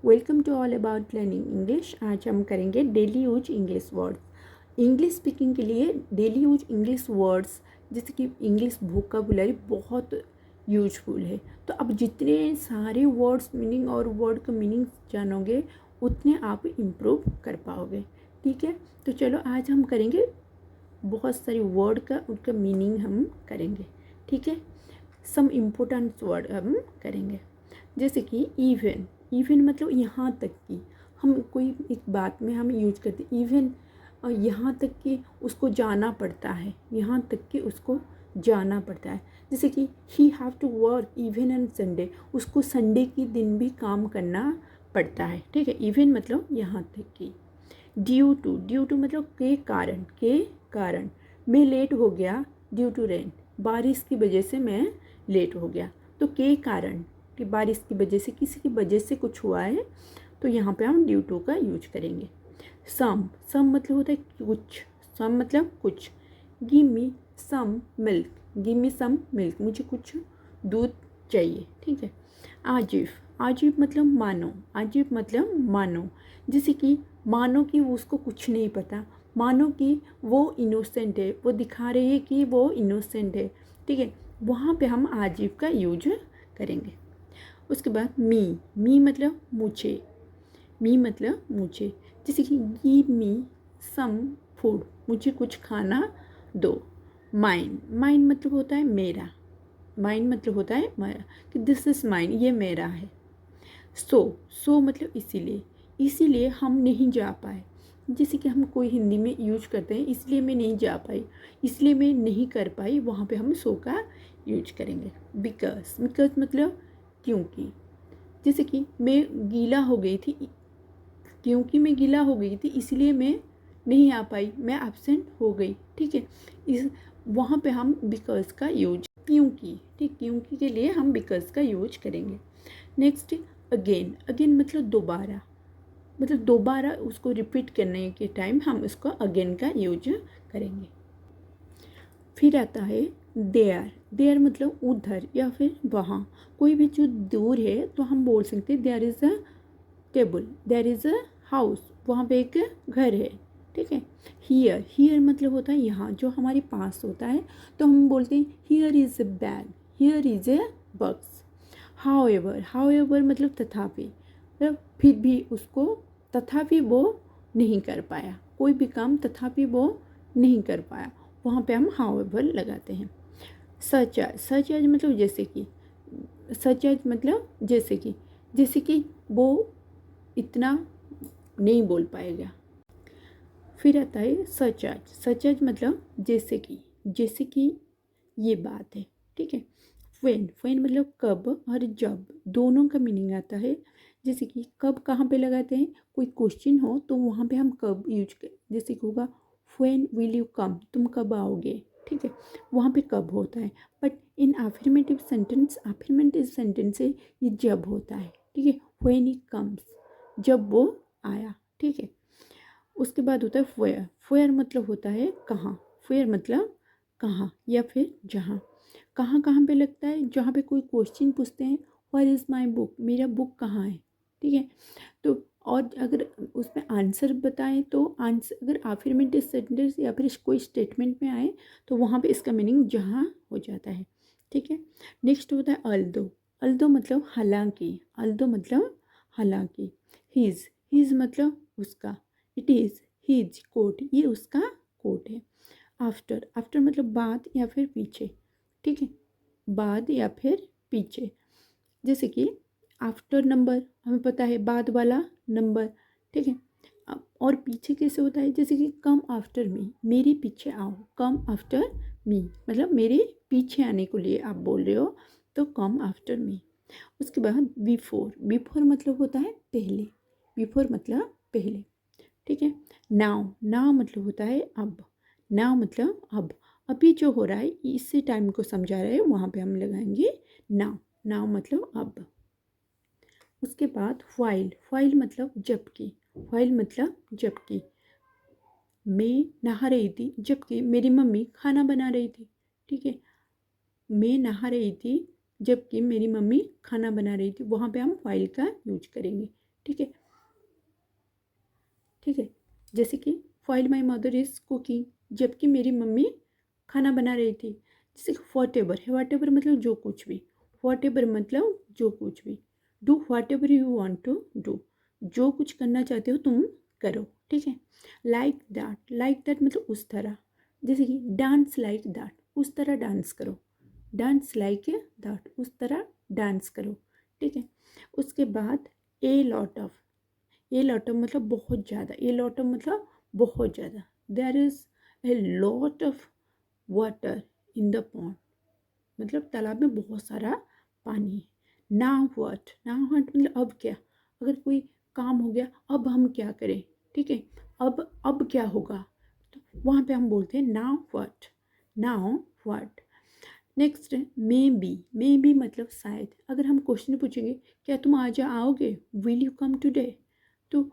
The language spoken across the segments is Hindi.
Welcome to all about learning English. आज हम करेंगे daily use English words. English speaking के लिए डेली यूज इंग्लिश वर्ड्स जैसे कि इंग्लिश वोकैबुलरी बहुत यूजफुल है। तो अब जितने सारे वर्ड्स मीनिंग और वर्ड का मीनिंग जानोगे उतने आप इम्प्रूव कर पाओगे। ठीक है, तो चलो आज हम करेंगे बहुत सारे वर्ड का उनका मीनिंग हम करेंगे। ठीक है, सम इम्पोर्टेंट वर्ड हम करेंगे जैसे कि इवन। इवन मतलब यहाँ तक कि हम कोई एक बात में हम यूज करते इवन, यहाँ तक कि उसको जाना पड़ता है, यहाँ तक कि उसको जाना पड़ता है। जैसे कि he have to work even on Sunday, उसको संडे के दिन भी काम करना पड़ता है। ठीक है, इवन मतलब यहाँ तक कि। ड्यू टू मतलब के कारण मैं लेट हो गया ड्यू टू रेन, बारिश की वजह से मैं लेट हो गया। तो के कारण कि बारिश की वजह से, किसी की वजह से कुछ हुआ है, तो यहाँ पे हम ड्यू टू का यूज करेंगे। सम मतलब होता है कुछ, सम मतलब कुछ। Give me some milk, give me some milk, मुझे कुछ दूध चाहिए। ठीक है। आजिब मतलब मानो, आजिब मतलब मानो। जैसे कि मानो कि उसको कुछ नहीं पता, मानो कि वो इनोसेंट है, वो दिखा रही है कि वो इनोसेंट है। ठीक है, वहाँ पे हम आजिब का यूज करेंगे। उसके बाद मी मतलब मुझे, मी मतलब मुझे। जैसे कि गिव मी सम फूड, मुझे कुछ खाना दो। माइन मतलब होता है मेरा, माइन मतलब होता है मेरा, कि दिस इज़ माइन, ये मेरा है। सो मतलब इसीलिए हम नहीं जा पाए। जैसे कि हम कोई हिंदी में यूज करते हैं, इसलिए मैं नहीं जा पाई, इसलिए मैं नहीं कर पाई, वहाँ पे हम सो का यूज करेंगे। बिकॉज मतलब क्योंकि। जैसे कि मैं गीला हो गई थी, क्योंकि मैं गीला हो गई थी इसलिए मैं नहीं आ पाई, मैं एब्सेंट हो गई। ठीक है, इस वहाँ पे हम बिकॉज का यूज, क्योंकि। ठीक, क्योंकि के लिए हम बिकॉज का यूज करेंगे। नेक्स्ट अगेन मतलब दोबारा, मतलब दोबारा उसको रिपीट करने के टाइम हम उसको अगेन का यूज करेंगे। फिर आता है देयर मतलब उधर या फिर वहाँ, कोई भी जो दूर है तो हम बोल सकते हैं there is a table, there is a house, वहाँ पे एक घर है। ठीक है। हियर मतलब होता है यहाँ, जो हमारे पास होता है, तो हम बोलते हैं here is a bag, here is a box. However मतलब तथापि, मतलब फिर भी उसको, तथापि वो नहीं कर पाया, कोई भी काम तथापि वो नहीं कर पाया, वहाँ पे हम हाउएवर लगाते हैं। सच एज मतलब जैसे कि, सच एज मतलब जैसे कि वो इतना नहीं बोल पाएगा। फिर आता है सच एज मतलब जैसे कि ये बात है। ठीक है। फेन मतलब कब और जब, दोनों का मीनिंग आता है। जैसे कि कब कहाँ पे लगाते हैं, कोई क्वेश्चन हो तो वहाँ पे हम कब यूज कर, जैसे कि होगा व्हेन विल यू कम, तुम कब आओगे। ठीक है, वहाँ पे कब होता है। बट इन अफर्मेटिव सेंटेंस से ये जब होता है। ठीक है, व्हेन ही कम्स, जब वो आया। ठीक है। उसके बाद होता है फेयर मतलब होता है कहाँ, फेयर मतलब कहाँ या फिर जहाँ। कहाँ कहाँ पे लगता है, जहाँ पे कोई क्वेश्चन पूछते हैं, वेयर इज़ माई बुक, मेरा बुक कहाँ है। ठीक है, तो और अगर उसमें आंसर बताएं तो आंसर अगर अफर्मेटिव सेंटेंस या फिर कोई स्टेटमेंट में आए तो वहाँ पे इसका मीनिंग जहाँ हो जाता है। ठीक है। नेक्स्ट होता है अल्दो मतलब हालांकि। हीज मतलब उसका, इट इज़ हीज कोट, ये उसका कोट है। आफ्टर मतलब बाद या फिर पीछे। ठीक है, बाद या फिर पीछे। जैसे कि आफ्टर नंबर, हमें पता है बाद वाला नंबर। ठीक है, और पीछे कैसे होता है, जैसे कि कम आफ्टर मी, मेरे पीछे आओ, कम आफ्टर मी मतलब मेरे पीछे आने को लिए आप बोल रहे हो, तो कम आफ्टर मी। उसके बाद बिफोर मतलब होता है पहले, बिफोर मतलब पहले। ठीक है। नाउ मतलब होता है अब, नाउ मतलब अब, अभी जो हो रहा है इसी टाइम को समझा रहे हैं, वहाँ पे हम लगाएंगे नाउ मतलब अब। उसके बाद वाइल मतलब जबकि, वाइल मतलब जबकि। मैं नहा रही थी जबकि मेरी मम्मी खाना बना रही थी। ठीक है, मैं नहा रही थी जबकि मेरी मम्मी खाना बना रही थी, वहाँ पे हम वाइल का यूज करेंगे। ठीक है, ठीक है। जैसे कि file my mother is cooking, जबकि मेरी मम्मी खाना बना रही थी। जैसे वॉट एवर है, वॉट एवर मतलब जो कुछ भी, वॉट एवर मतलब जो कुछ भी, do whatever you want to do, जो कुछ करना चाहते हो तुम करो, ठीक है। लाइक दैट मतलब उस तरह, जैसे कि डांस लाइक दैट, उस तरह डांस करो, डांस लाइक दैट, उस तरह डांस करो, ठीक है। उसके बाद a lot of, a lot of मतलब बहुत ज़्यादा, ए लॉट ऑफ मतलब बहुत ज़्यादा, there is a lot of water in the pond, मतलब तालाब में बहुत सारा पानी है। नाउ व्हाट मतलब अब क्या, अगर कोई काम हो गया अब हम क्या करें, ठीक है, अब क्या होगा, तो वहाँ पे हम बोलते हैं now what. Next may be मतलब शायद, अगर हम क्वेश्चन पूछेंगे क्या तुम आज आओगे, विल यू कम टुडे, तो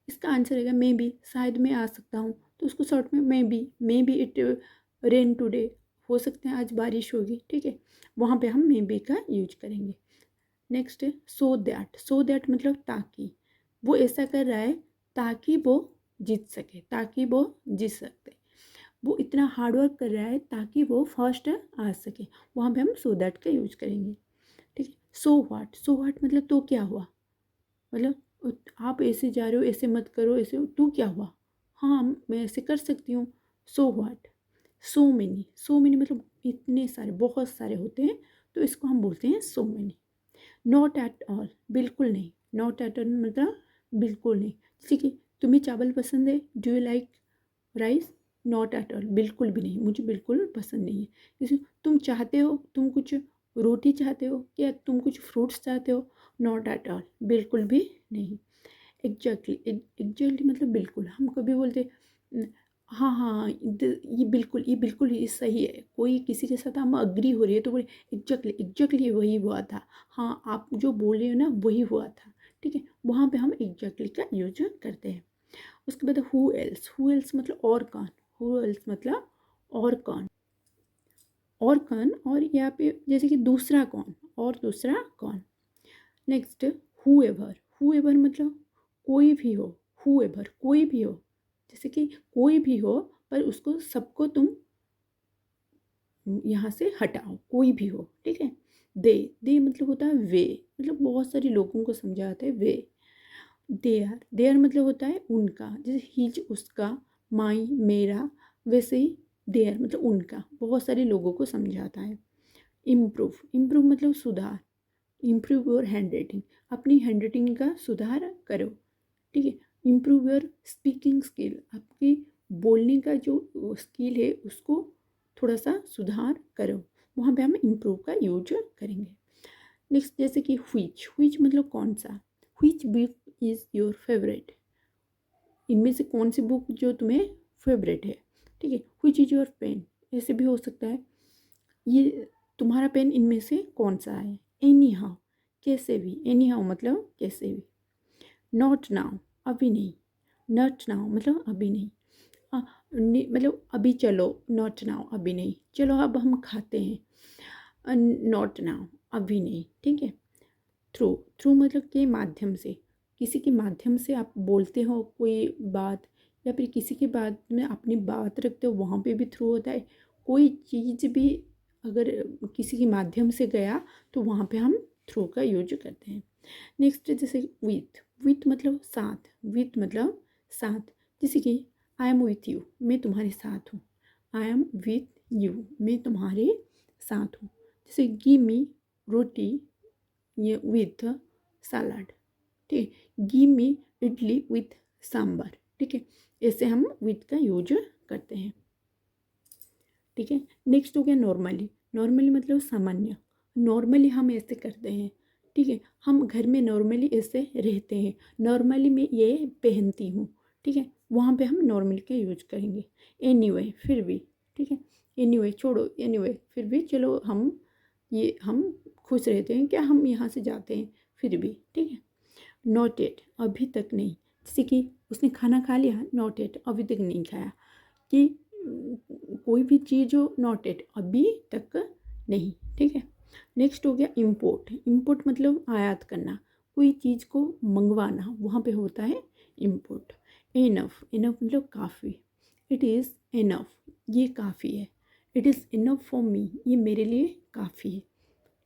इसका आंसर रहेगा मे बी, शायद मैं आ सकता हूँ, तो उसको शॉर्ट में may be it rain today, हो सकते हैं आज बारिश होगी, ठीक है, वहाँ पे हम मे बी का यूज करेंगे। नेक्स्ट है सो दैट मतलब ताकि, वो ऐसा कर रहा है ताकि वो जीत सके, ताकि वो जीत सकते, वो इतना हार्ड वर्क कर रहा है ताकि वो फर्स्ट आ सके, वहाँ पे हम सो दैट का यूज करेंगे, ठीक है। सो व्हाट मतलब तो क्या हुआ, मतलब आप ऐसे जा रहे हो, ऐसे मत करो, ऐसे तो क्या हुआ, हाँ मैं ऐसे कर सकती हूँ। सो व्हाट, सो मेनी मतलब इतने सारे, बहुत सारे होते हैं, तो इसको हम बोलते हैं so many. Not at all बिल्कुल नहीं, नॉट एट ऑल मतलब बिल्कुल नहीं, जैसे कि तुम्हें चावल पसंद है, do you like rice, not at all बिल्कुल भी नहीं, मुझे बिल्कुल पसंद नहीं है। जैसे तुम चाहते हो, तुम कुछ रोटी चाहते हो, या तुम कुछ फ्रूट्स चाहते हो, नॉट एट ऑल बिल्कुल भी नहीं। एग्जैक्टली मतलब बिल्कुल, हम कभी बोलते "न, हाँ हाँ ये बिल्कुल ही सही है", कोई किसी के साथ हम अग्री हो रही है तो बोले एग्जैक्टली वही हुआ था, हाँ आप जो बोल रहे हो ना वही हुआ था, ठीक है, वहाँ पे हम एग्जैक्टली का यूज करते हैं। उसके बाद हु एल्स मतलब और कौन, हु एल्स मतलब और कौन, और यहाँ पे जैसे कि दूसरा कौन, और दूसरा कौन। नेक्स्ट हु एवर मतलब कोई भी हो, हु एवर कोई भी हो, जैसे कि कोई भी हो पर उसको सबको तुम यहाँ से हटाओ, कोई भी हो, ठीक है। दे मतलब होता है वे, मतलब बहुत सारे लोगों को समझाते हैं वे। देयर मतलब होता है उनका, जैसे हिज उसका, माई मेरा, वैसे ही देयर मतलब उनका, बहुत सारे लोगों को समझाता है। इम्प्रूव मतलब सुधार, इम्प्रूव योर हैंड राइटिंग, अपनी हैंड राइटिंग का सुधार करो, ठीक है। इम्प्रूव योर स्पीकिंग स्किल, आपकी बोलने का जो स्किल है उसको थोड़ा सा सुधार करो, वहाँ पे हम इम्प्रूव का यूज करेंगे। नेक्स्ट जैसे कि हुईच मतलब कौन सा, which book is your favourite, इनमें से कौन सी बुक जो तुम्हें फेवरेट है, ठीक है। हुईच इज़ योर पेन, ऐसे भी हो सकता है, ये तुम्हारा पेन इनमें से कौन सा है। एनी हाउ कैसे भी, एनी हाउ मतलब कैसे भी। नॉट नाउ अभी नहीं, नॉट नाउ मतलब अभी नहीं, मतलब अभी चलो, नॉट नाउ अभी नहीं, चलो अब हम खाते हैं, नॉट नाउ अभी नहीं, ठीक है। थ्रू मतलब के माध्यम से, किसी के माध्यम से आप बोलते हो कोई बात, या फिर किसी के बात में अपनी बात रखते हो, वहाँ पे भी थ्रू होता है। कोई चीज़ भी अगर किसी के माध्यम से गया तो वहाँ पे हम थ्रू का यूज करते हैं। नेक्स्ट जैसे विथ मतलब साथ, विथ मतलब साथ, जैसे कि आई एम विथ यू, मैं तुम्हारे साथ हूँ, आई एम विथ यू, मैं तुम्हारे साथ हूँ। जैसे गिव मी रोटी, ये विथ सलाड, ठीक है। Give me idli with sambar, ठीक है, ऐसे हम विथ का यूज करते हैं, ठीक है। नेक्स्ट हो गया नॉर्मली मतलब सामान्य, नॉर्मली हम ऐसे करते हैं, ठीक है, हम घर में नॉर्मली ऐसे रहते हैं, नॉर्मली मैं ये पहनती हूँ, ठीक है, वहाँ पे हम नॉर्मली का यूज करेंगे। एनीवे फिर भी, ठीक है, एनीवे छोड़ो, एनीवे फिर भी, चलो हम खुश रहते हैं क्या, हम यहाँ से जाते हैं फिर भी, ठीक है। नॉट एट अभी तक नहीं, जैसे कि उसने खाना खा लिया, नॉट एट अभी तक नहीं खाया, कि कोई भी चीज़ हो, नॉट एट अभी तक नहीं, ठीक है। नेक्स्ट हो गया इम्पोर्ट मतलब आयात करना, कोई चीज़ को मंगवाना, वहाँ पे होता है इम्पोर्ट। इनफ, इनफ मतलब काफ़ी। इट इज़ इनफ, ये काफ़ी है। It is enough for me, ये मेरे लिए काफ़ी है।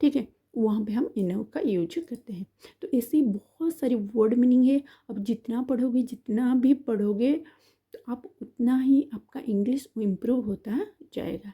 ठीक है, वहाँ पे हम इनफ का यूज करते हैं। तो ऐसी बहुत सारी वर्ड मीनिंग है। अब जितना पढ़ोगे, जितना भी पढ़ोगे, तो आप उतना ही आपका इंग्लिश इम्प्रूव होता जाएगा।